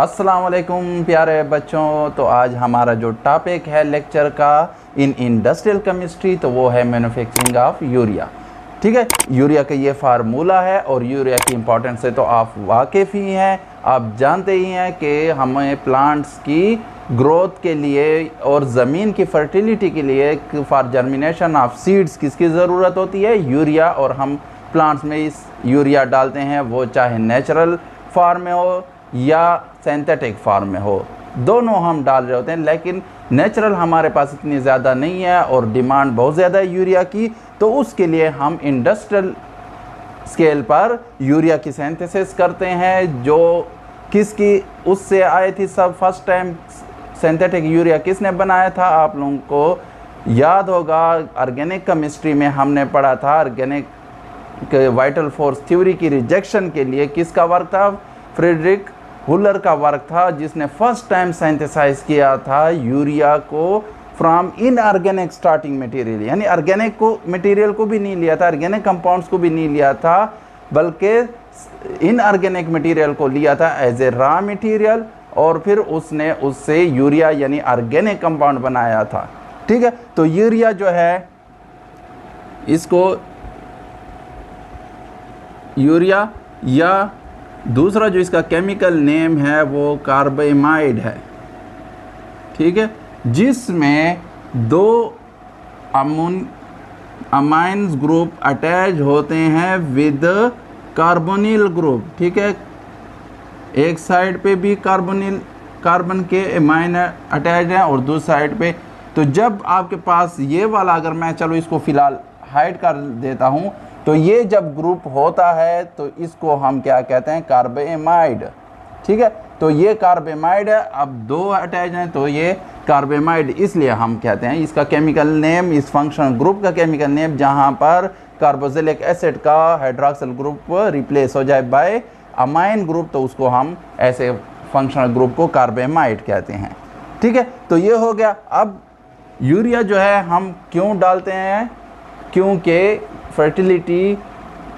अस्सलाम वालेकुम प्यारे बच्चों। तो आज हमारा जो टॉपिक है लेक्चर का इन इंडस्ट्रियल केमिस्ट्री, तो वो है मैन्युफैक्चरिंग ऑफ यूरिया। ठीक है, यूरिया का ये फार्मूला है और यूरिया की इम्पोर्टेंस से तो आप वाकिफ़ ही हैं। आप जानते ही हैं कि हमें प्लांट्स की ग्रोथ के लिए और ज़मीन की फर्टिलिटी के लिए फॉर जर्मिनेशन ऑफ सीड्स किसकी ज़रूरत होती है? यूरिया। और हम प्लांट्स में इस यूरिया डालते हैं, वो चाहे नेचुरल फार्म में हो या सिंथेटिक फार्म में हो, दोनों हम डाल रहे होते हैं। लेकिन नेचुरल हमारे पास इतनी ज़्यादा नहीं है और डिमांड बहुत ज़्यादा है यूरिया की, तो उसके लिए हम इंडस्ट्रियल स्केल पर यूरिया की सिंथेसिस करते हैं। जो किसकी उससे आई थी सब फर्स्ट टाइम सिंथेटिक यूरिया किसने बनाया था? आप लोगों को याद होगा, ऑर्गेनिक केमिस्ट्री में हमने पढ़ा था। ऑर्गेनिक वाइटल फोर्स थ्योरी की रिजेक्शन के लिए किसका वर्क था? फ्रेडरिक हुलर का वर्क था, जिसने फर्स्ट टाइम सिंथेसाइज किया था यूरिया को फ्रॉम इनऑर्गेनिक स्टार्टिंग मटेरियल। यानी ऑर्गेनिक को मटेरियल को भी नहीं लिया था, ऑर्गेनिक कंपाउंड्स को भी नहीं लिया था, बल्कि इनऑर्गेनिक मटेरियल को लिया था एज ए रॉ मटेरियल, और फिर उसने उससे यूरिया यानी ऑर्गेनिक कंपाउंड बनाया था। ठीक है, तो यूरिया जो है, इसको यूरिया या दूसरा जो इसका केमिकल नेम है वो कार्बामेमाइड है। ठीक है, जिसमें दो अमाइन्स ग्रुप अटैच होते हैं विद कार्बोनिल ग्रुप। ठीक है, एक साइड पे भी कार्बन के अमाइन अटैच हैं और दूसरी साइड पे। तो जब आपके पास ये वाला, अगर मैं चलो इसको फ़िलहाल हाइड कर देता हूँ, तो ये जब ग्रुप होता है तो इसको हम क्या कहते हैं? कार्बामेमाइड। ठीक है, तो ये कार्बामेमाइड है। अब दो अटैच हैं तो ये कार्बामेमाइड, इसलिए हम कहते हैं इसका केमिकल नेम, इस फंक्शनल ग्रुप का केमिकल नेम, जहाँ पर कार्बोक्सिलिक एसिड का हाइड्रॉक्सिल ग्रुप रिप्लेस हो जाए बाय अमाइन ग्रुप, तो उसको हम ऐसे फंक्शनल ग्रुप को कार्बामेमाइड कहते हैं। ठीक है, तो ये हो गया। अब यूरिया जो है हम क्यों डालते हैं? क्योंकि फर्टिलिटी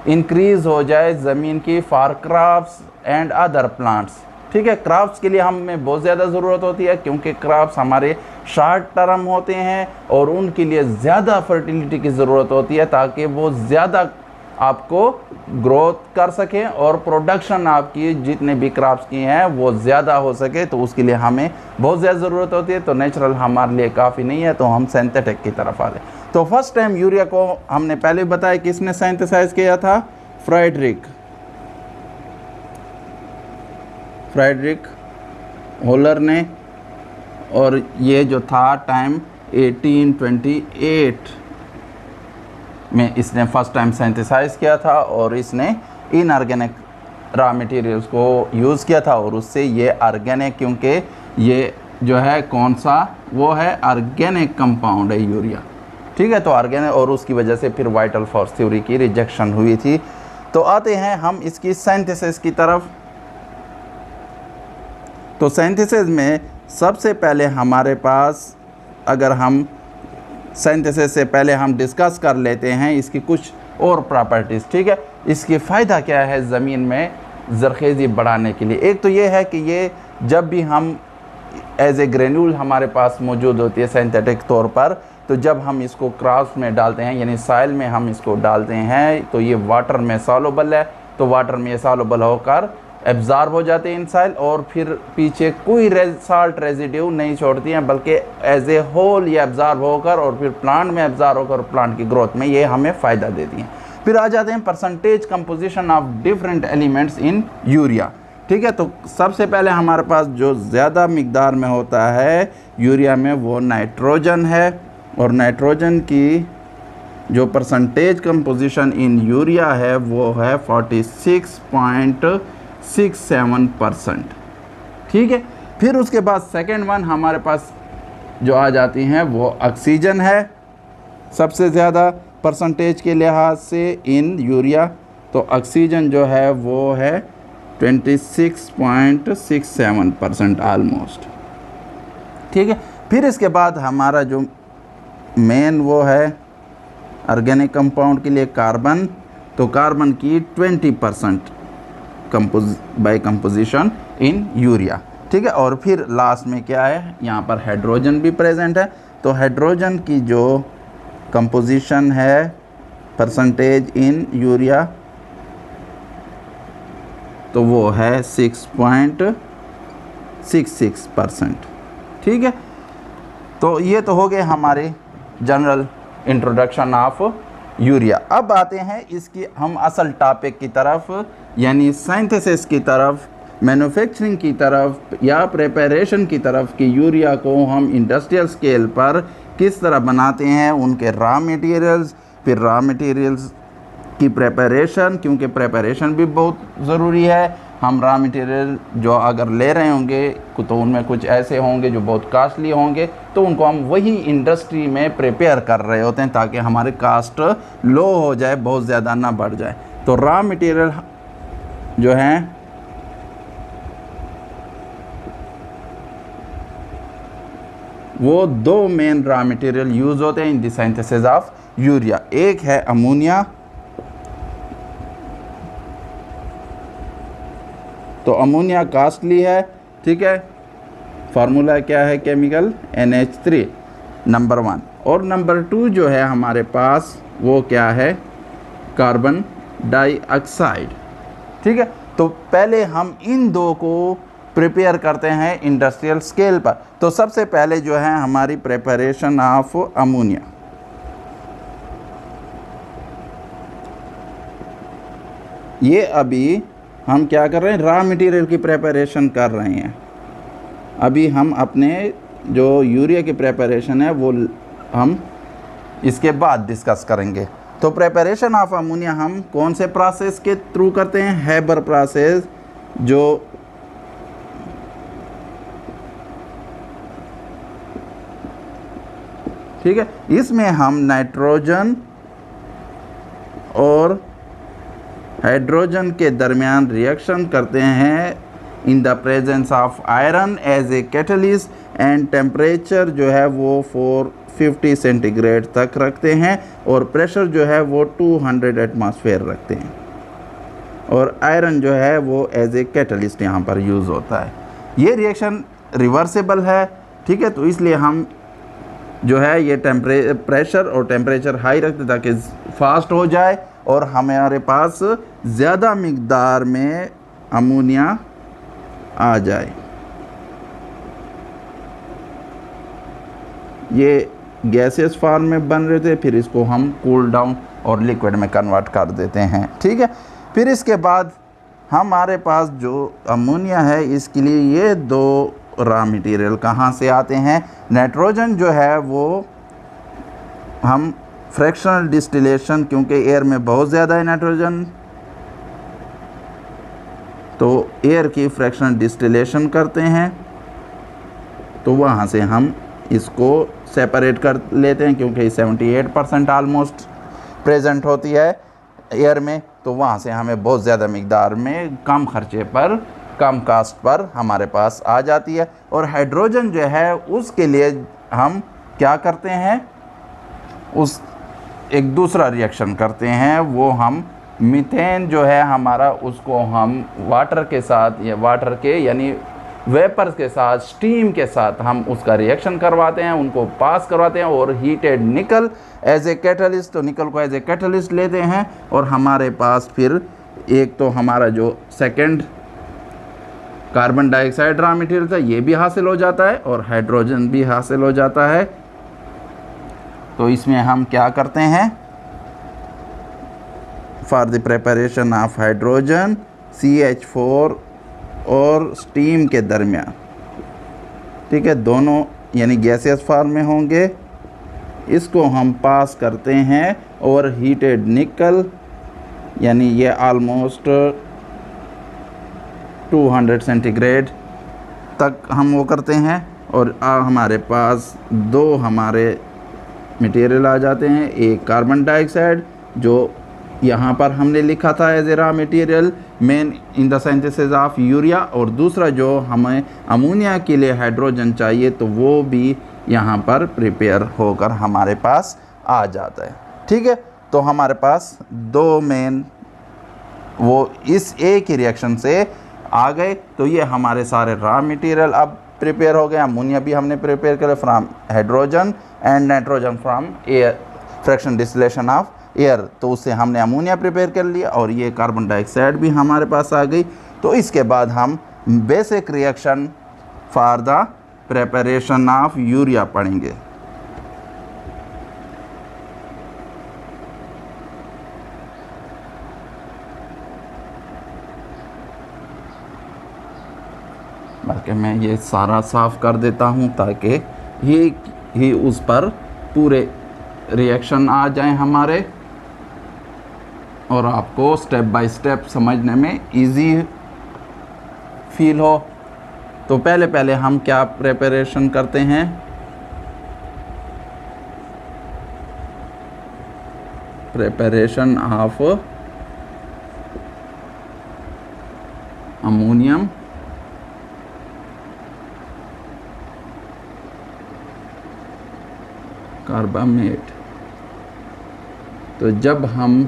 इंक्रीज़ हो जाए ज़मीन की for crops and other plants. ठीक है, क्रॉप्स के लिए हमें बहुत ज़्यादा ज़रूरत होती है, क्योंकि क्रॉप्स हमारे शॉर्ट टर्म होते हैं और उनके लिए ज़्यादा फर्टिलिटी की ज़रूरत होती है, ताकि वो ज़्यादा आपको ग्रोथ कर सकें और प्रोडक्शन आपकी जितने भी क्रॉप्स की हैं वो ज़्यादा हो सके। तो उसके लिए हमें बहुत ज़्यादा ज़रूरत होती है। तो नेचुरल हमारे लिए काफ़ी नहीं है, तो हम सिंथेटिक की तरफ आ गए। तो फर्स्ट टाइम यूरिया को हमने पहले बताया किसने सिंथेसाइज किया था? फ्रेडरिक हुलर ने। और ये जो था टाइम 1828 में इसने फर्स्ट टाइम सिंथेसाइज किया था, और इसने इनऑर्गेनिक रॉ मटेरियल्स को यूज़ किया था, और उससे ये ऑर्गेनिक, क्योंकि ये जो है कौन सा, वो है ऑर्गेनिक कंपाउंड है यूरिया। ठीक है, तो ऑर्गेनिक, और उसकी वजह से फिर वाइटल फोर्स थ्योरी की रिजेक्शन हुई थी। तो आते हैं हम इसकी सिंथेसिस की तरफ। तो सिंथेसिस में सबसे पहले हमारे पास, अगर हम सिंथेसिस से पहले हम डिस्कस कर लेते हैं इसकी कुछ और प्रॉपर्टीज़। ठीक है, इसकी फ़ायदा क्या है ज़मीन में ज़रख़ेज़ी बढ़ाने के लिए? एक तो ये है कि ये जब भी हम एज ए ग्रेन्यूल हमारे पास मौजूद होती है सिंथेटिक तौर पर, तो जब हम इसको क्रॉप्स में डालते हैं यानी सॉइल में हम इसको डालते हैं, तो ये वाटर में सॉल्युबल है, तो वाटर में सॉल्युबल होकर एब्ज़ॉर्ब हो जाते हैं इन सॉइल, और फिर पीछे कोई साल्ट रेजिड्यू नहीं छोड़ती हैं, बल्कि एज ए होल ये एब्ज़ॉर्ब होकर और फिर प्लांट में एब्ज़ॉर्ब होकर प्लांट की ग्रोथ में ये हमें फ़ायदा देती हैं। फिर आ जाते हैं percentage composition of different elements in urea. ठीक है, तो सबसे पहले हमारे पास जो ज़्यादा मिकदार में होता है यूरिया में वो नाइट्रोजन है, और नाइट्रोजन की जो परसेंटेज कंपोजिशन इन यूरिया है वो है 46.67%। ठीक है, फिर उसके बाद सेकंड वन हमारे पास जो आ जाती हैं वो ऑक्सीजन है, सबसे ज़्यादा परसेंटेज के लिहाज से इन यूरिया। तो ऑक्सीजन जो है वो है 26.67% ऑलमोस्ट। ठीक है, फिर इसके बाद हमारा जो मेन वो है ऑर्गेनिक कंपाउंड के लिए कार्बन, तो कार्बन की 20% बाय कंपोजिशन इन यूरिया। ठीक है। और फिर लास्ट में क्या है, यहाँ पर हाइड्रोजन भी प्रेजेंट है। तो हाइड्रोजन की जो कंपोजिशन है परसेंटेज इन यूरिया, तो वो है 6.66%। ठीक है। तो ये तो हो गए हमारे जनरल इंट्रोडक्शन ऑफ यूरिया। अब आते हैं इसकी हम असल टॉपिक की तरफ, यानी सिंथेसिस की तरफ, मैन्युफैक्चरिंग की तरफ या प्रिपरेशन की तरफ कि यूरिया को हम इंडस्ट्रियल स्केल पर किस तरह बनाते हैं, उनके रॉ मटेरियल्स, फिर रॉ मटेरियल्स की प्रिपरेशन, क्योंकि प्रिपरेशन भी बहुत ज़रूरी है। हम रॉ मटेरियल जो अगर ले रहे होंगे तो उनमें कुछ ऐसे होंगे जो बहुत कास्टली होंगे, तो उनको हम वही इंडस्ट्री में प्रिपेयर कर रहे होते हैं ताकि हमारे कास्ट लो हो जाए, बहुत ज़्यादा ना बढ़ जाए। तो रॉ मटेरियल जो हैं वो दो मेन रॉ मटेरियल यूज़ होते हैं in the synthesis of urea. एक है अमोनिया, तो अमोनिया कास्टली है, ठीक है। फार्मूला क्या है केमिकल, NH3 नंबर 1। और नंबर 2 जो है हमारे पास वो क्या है, कार्बन डाइऑक्साइड। ठीक है। तो पहले हम इन दो को प्रिपेयर करते हैं इंडस्ट्रियल स्केल पर। तो सबसे पहले जो है हमारी प्रिपरेशन ऑफ अमोनिया। ये अभी हम क्या कर रहे हैं, रॉ मटेरियल की प्रिपरेशन कर रहे हैं। अभी हम अपने जो यूरिया की प्रिपरेशन है वो हम इसके बाद डिस्कस करेंगे। तो प्रिपरेशन ऑफ अमोनिया हम कौन से प्रोसेस के थ्रू करते हैं, हेबर प्रोसेस, जो ठीक है। इसमें हम नाइट्रोजन और हाइड्रोजन के दरमियान रिएक्शन करते हैं in the presence of iron as a catalyst, and temperature जो है वो 450 सेंटीग्रेड तक रखते हैं और प्रेशर जो है वो 200 एटमॉस्फेयर रखते हैं। और आयरन जो है वो एज ए कैटलिस्ट यहाँ पर यूज़ होता है। ये रिएक्शन रिवर्सिबल है, ठीक है। तो इसलिए हम जो है ये प्रेशर और टेम्परेचर हाई रखते ताकि फास्ट हो जाए और हमारे पास ज़्यादा मिक़दार में अमोनिया आ जाए। ये गैसेस फॉर्म में बन रहे थे, फिर इसको हम कूल डाउन और लिक्विड में कन्वर्ट कर देते हैं, ठीक है। फिर इसके बाद हमारे पास जो अमोनिया है इसके लिए ये दो रॉ मटेरियल कहाँ से आते हैं। नाइट्रोजन जो है वो हम फ्रैक्शनल डिस्टिलेशन, क्योंकि एयर में बहुत ज़्यादा है नाइट्रोजन, तो एयर की फ्रैक्शनल डिस्टिलेशन करते हैं, तो वहाँ से हम इसको सेपरेट कर लेते हैं, क्योंकि 78% ऑलमोस्ट प्रेजेंट होती है एयर में, तो वहाँ से हमें बहुत ज़्यादा मिक़दार में कम खर्चे पर, कम कास्ट पर हमारे पास आ जाती है। और हाइड्रोजन जो है उसके लिए हम क्या करते हैं, उस एक दूसरा रिएक्शन करते हैं, वो हम मीथेन जो है हमारा, उसको हम वाटर के साथ या वाटर के यानी वेपर्स के साथ, स्टीम के साथ हम उसका रिएक्शन करवाते हैं, उनको पास करवाते हैं और हीटेड निकल एज ए कैटलिस्ट, तो निकल को एज ए कैटलिस्ट लेते हैं और हमारे पास फिर एक तो हमारा जो second carbon dioxide raw material था ये भी हासिल हो जाता है और हाइड्रोजन भी हासिल हो जाता है। तो इसमें हम क्या करते हैं, for the preparation of hydrogen CH4 और स्टीम के दरमियान, ठीक है, दोनों यानी गैसियस फॉर्म में होंगे, इसको हम पास करते हैं और हीटेड निकल यानी ये ऑलमोस्ट 200 सेंटीग्रेड तक हम वो करते हैं और हमारे पास दो हमारे मटेरियल आ जाते हैं, एक कार्बन डाइऑक्साइड जो यहाँ पर हमने लिखा था as a raw material main in the synthesis of urea, और दूसरा जो हमें अमोनिया के लिए हाइड्रोजन चाहिए तो वो भी यहाँ पर प्रिपेयर होकर हमारे पास आ जाता है, ठीक है। तो हमारे पास दो मेन वो इस एक ही रिएक्शन से आ गए। तो ये हमारे सारे रॉ मटेरियल अब प्रिपेयर हो गए। अमोनिया भी हमने प्रिपेयर करे from hydrogen and nitrogen from air, fraction distillation of air. तो उससे हमने अमोनिया प्रिपेयर कर लिया और ये कार्बन डाइऑक्साइड भी हमारे पास आ गई। तो इसके बाद हम basic reaction for the preparation of urea पढ़ेंगे। बल्कि मैं ये सारा साफ कर देता हूँ ताकि ये ही उस पर पूरे रिएक्शन आ जाएं हमारे और आपको स्टेप बाय स्टेप समझने में इजी फील हो। तो पहले हम क्या प्रिपरेशन करते हैं, प्रिपरेशन ऑफ अमोनियम कार्बामेट। तो जब हम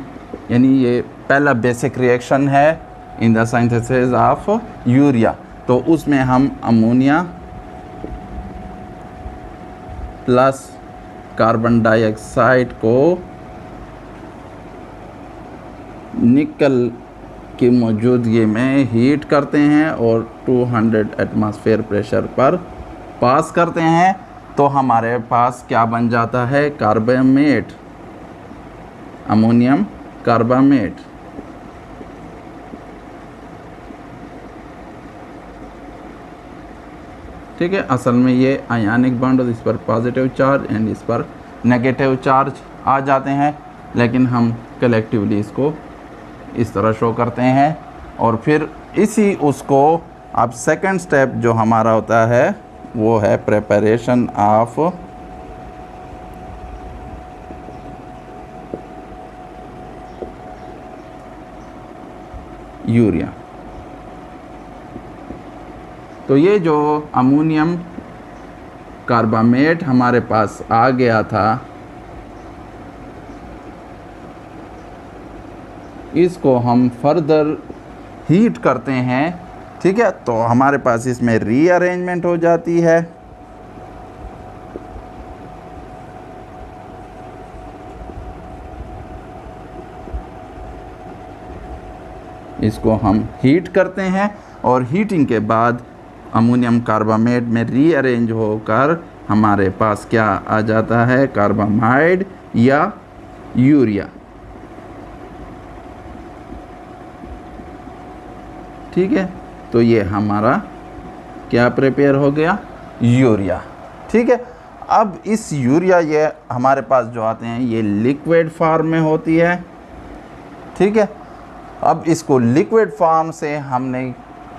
यानी ये पहला बेसिक रिएक्शन है इन द सिंथेसिस ऑफ यूरिया, तो उसमें हम अमोनिया प्लस कार्बन डाइऑक्साइड को निकल की मौजूदगी में हीट करते हैं और 200 एटमॉस्फेयर प्रेशर पर पास करते हैं। तो हमारे पास क्या बन जाता है, कार्बामेट, अमोनियम कार्बामेट। ठीक है, असल में ये आयनिक बॉन्ड, इस पर पॉजिटिव चार्ज एंड इस पर नेगेटिव चार्ज आ जाते हैं, लेकिन हम कलेक्टिवली इसको इस तरह शो करते हैं। और फिर इसी उसको अब सेकंड स्टेप जो हमारा होता है वो है प्रिपरेशन ऑफ यूरिया। तो ये जो अमोनियम कार्बामेट हमारे पास आ गया था, इसको हम फर्दर हीट करते हैं। ठीक है, तो हमारे पास इसमें रीअरेंजमेंट हो जाती है। इसको हम हीट करते हैं और हीटिंग के बाद अमोनियम कार्बामेट में रीअरेंज होकर हमारे पास क्या आ जाता है, कार्बामाइड या यूरिया। ठीक है, तो ये हमारा क्या प्रिपेयर हो गया, यूरिया। ठीक है, अब इस यूरिया ये हमारे पास जो आते हैं ये लिक्विड फॉर्म में होती है। ठीक है, अब इसको लिक्विड फॉर्म से हमने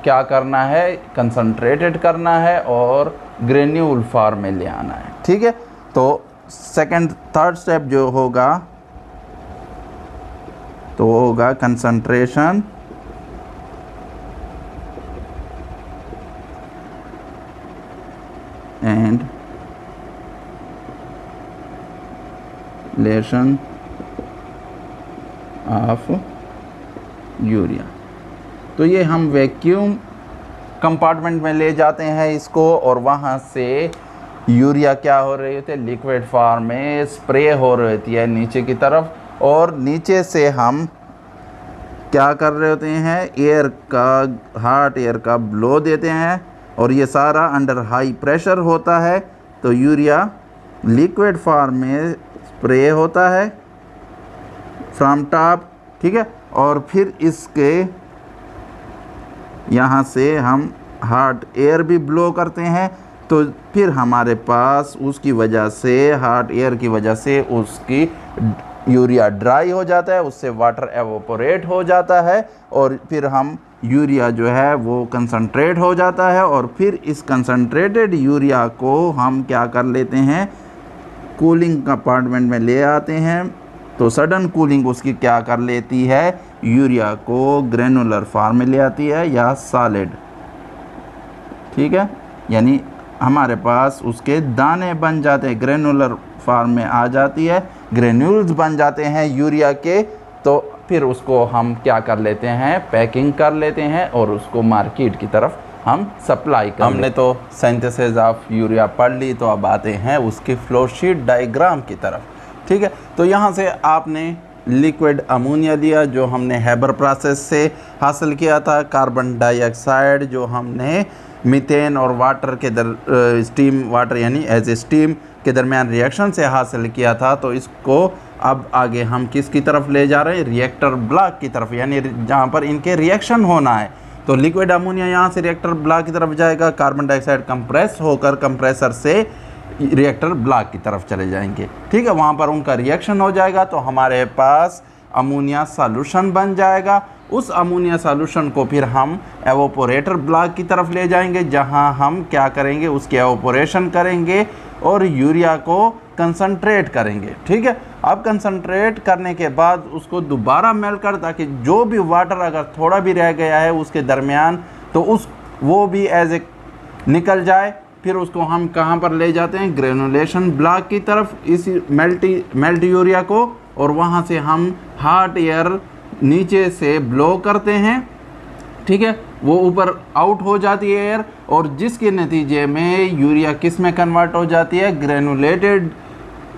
क्या करना है, कंसंट्रेटेड करना है और ग्रेन्यूल फॉर्म में ले आना है। ठीक है, तो सेकंड थर्ड स्टेप जो होगा तो वो होगा concentration and lesion of urea. तो ये हम वैक्यूम कंपार्टमेंट में ले जाते हैं इसको और वहाँ से यूरिया क्या हो रही होती है, लिक्विड फॉर्म में स्प्रे हो रही होती है नीचे की तरफ, और नीचे से हम क्या कर रहे होते हैं, एयर का, हॉट एयर का ब्लो देते हैं और ये सारा अंडर हाई प्रेशर होता है। तो यूरिया लिक्विड फॉर्म में स्प्रे होता है फ्रॉम टॉप। ठीक है, और फिर इसके यहाँ से हम हॉट एयर भी ब्लो करते हैं। तो फिर हमारे पास उसकी वजह से, हॉट एयर की वजह से उसकी यूरिया ड्राई हो जाता है, उससे वाटर एवोपोरेट हो जाता है और फिर हम यूरिया जो है वो कंसंट्रेट हो जाता है। और फिर इस कंसंट्रेटेड यूरिया को हम क्या कर लेते हैं, कूलिंग कंपार्टमेंट में ले आते हैं। तो सडन कूलिंग उसकी क्या कर लेती है, यूरिया को ग्रेनुलर फॉर्म में ले आती है या सॉलिड। ठीक है, यानी हमारे पास उसके दाने बन जाते हैं, ग्रेनुलर फॉर्म में आ जाती है, ग्रेन्यूल्स बन जाते हैं यूरिया के। तो फिर उसको हम क्या कर लेते हैं, पैकिंग कर लेते हैं और उसको मार्केट की तरफ हम सप्लाई कर। हमने तो सिंथेसिस ऑफ यूरिया पढ़ ली, तो अब आते हैं उसकी फ्लो शीट डायग्राम की तरफ। ठीक है, तो यहाँ से आपने लिक्विड अमोनिया लिया जो हमने हैबर प्रोसेस से हासिल किया था, कार्बन डाइऑक्साइड जो हमने मीथेन और वाटर के स्टीम वाटर यानी एज ए स्टीम के दरमियान रिएक्शन से हासिल किया था। तो इसको अब आगे हम किसकी तरफ ले जा रहे हैं, रिएक्टर ब्लॉक की तरफ, यानी जहाँ पर इनके रिएक्शन होना है। तो लिक्विड अमोनिया यहाँ से रिएक्टर ब्लॉक की तरफ जाएगा, कार्बन डाइऑक्साइड कंप्रेस होकर कंप्रेसर से रिएक्टर ब्लॉक की तरफ चले जाएंगे। ठीक है, वहाँ पर उनका रिएक्शन हो जाएगा तो हमारे पास अमोनिया सॉल्यूशन बन जाएगा। उस अमोनिया सॉल्यूशन को फिर हम एवोपोरेटर ब्लॉक की तरफ ले जाएंगे, जहाँ हम क्या करेंगे, उसकी एवोपोरेशन करेंगे और यूरिया को कंसंट्रेट करेंगे। ठीक है, अब कंसंट्रेट करने के बाद उसको दोबारा मेल्ट कर, ताकि जो भी वाटर अगर थोड़ा भी रह गया है उसके दरमियान तो वो भी एज ए निकल जाए। फिर उसको हम कहाँ पर ले जाते हैं, ग्रेनुलेशन ब्लॉक की तरफ, इस मेल्ट यूरिया को, और वहाँ से हम हॉट एयर नीचे से ब्लो करते हैं। ठीक है, वो ऊपर आउट हो जाती है एयर, और जिसके नतीजे में यूरिया किस में कन्वर्ट हो जाती है, ग्रेनुलेटेड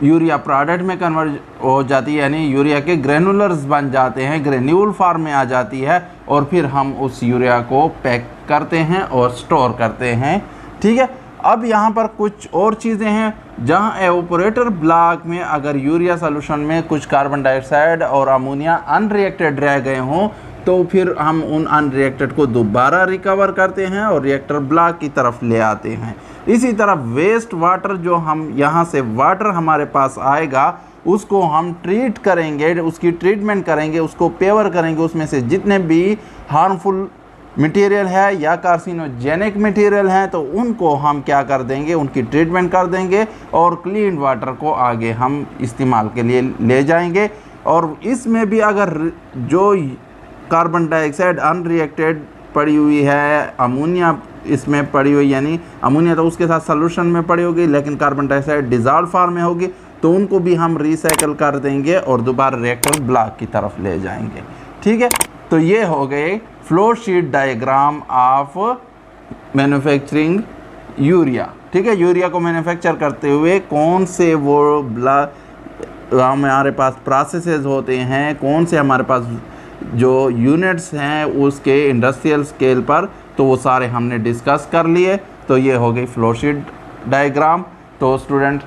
यूरिया प्रोडक्ट में कन्वर्ट हो जाती है, यानी यूरिया के ग्रेनुलर्स बन जाते हैं, ग्रेन्यूल फॉर्म में आ जाती है, और फिर हम उस यूरिया को पैक करते हैं और स्टोर करते हैं। ठीक है, अब यहाँ पर कुछ और चीज़ें हैं, जहाँ एवोपोरेटर ब्लॉक में अगर यूरिया सॉल्यूशन में कुछ कार्बन डाइऑक्साइड और अमोनिया अनरिएक्टेड रह गए हों तो फिर हम उन अनरिएक्टेड को दोबारा रिकवर करते हैं और रिएक्टर ब्लॉक की तरफ ले आते हैं। इसी तरह वेस्ट वाटर जो हम यहाँ से वाटर हमारे पास आएगा उसको हम ट्रीट करेंगे, उसकी ट्रीटमेंट करेंगे, उसको प्योर करेंगे, उसमें से जितने भी हार्मफुल मटेरियल है या कार्सिनोजेनिक मटेरियल हैं तो उनको हम क्या कर देंगे, उनकी ट्रीटमेंट कर देंगे और क्लीन वाटर को आगे हम इस्तेमाल के लिए ले जाएंगे। और इसमें भी अगर जो कार्बन डाइऑक्साइड अनरिएक्टेड पड़ी हुई है, अमोनिया इसमें पड़ी हुई, यानी अमोनिया तो उसके साथ सॉल्यूशन में पड़ी होगी लेकिन कार्बन डाइऑक्साइड डिज़ॉल्व फॉर्म में होगी, तो उनको भी हम रिसाइकल कर देंगे और दोबारा रिएक्टर ब्लॉक की तरफ ले जाएंगे। ठीक है, तो ये हो गए flow sheet diagram of manufacturing urea. ठीक है, यूरिया को मैन्युफैक्चर करते हुए कौन से वो हमारे पास प्रोसेसेस होते हैं, कौन से हमारे पास जो यूनिट्स हैं उसके इंडस्ट्रियल स्केल पर, तो वो सारे हमने डिस्कस कर लिए। तो ये हो गई फ्लो शीट डायग्राम। तो स्टूडेंट